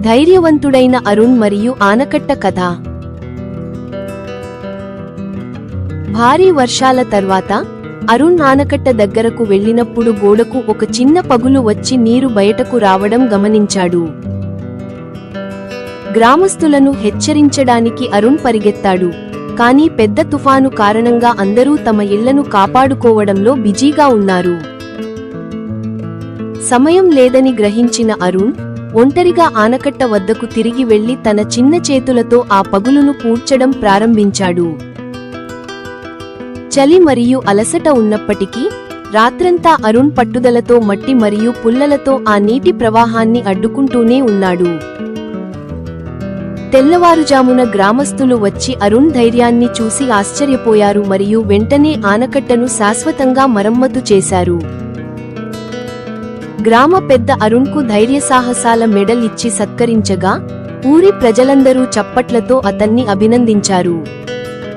ధైర్యవంతుడైన అరుణ్ మరియు ఆనకట్ట కథ. భారీ వర్షాల తర్వాత అరుణ్ ఆనకట్ట దగ్గరకు వెళ్లినప్పుడు గోడకు ఒక చిన్న పగులు వచ్చి నీరు బయటకు రావడం గమనించాడు. గ్రామస్తులను హెచ్చరించడానికి అరుణ్ పరిగెత్తాడు. కానీ పెద్ద తుఫాను కారణంగా అందరూ తమ ఇళ్లను కాపాడుకోవడంలో బిజీగా ఉన్నారు. సమయం లేదని గ్రహించిన అరుణ్ ఒంటరిగా ఆనకట్ట వద్దకు తిరిగి వెళ్లి తన చిన్న చేతులతో ఆ పగులును పూడ్చడం ప్రారంభించాడు. చలి మరియు అలసట ఉన్నప్పటికీ రాత్రంతా అరుణ్ పట్టుదలతో మట్టి మరియు పుల్లలతో ఆ నీటి ప్రవాహాన్ని అడ్డుకుంటూనే ఉన్నాడు. తెల్లవారుజామున గ్రామస్తులు వచ్చి అరుణ్ ధైర్యాన్ని చూసి ఆశ్చర్యపోయారు మరియు వెంటనే ఆనకట్టను శాశ్వతంగా మరమ్మతు చేశారు. గ్రామ పెద్ద అరుణ్కు ధైర్యసాహసాల మెడల్ ఇచ్చి సత్కరించగా ఊరి ప్రజలందరూ చప్పట్లతో అతన్ని అభినందించారు.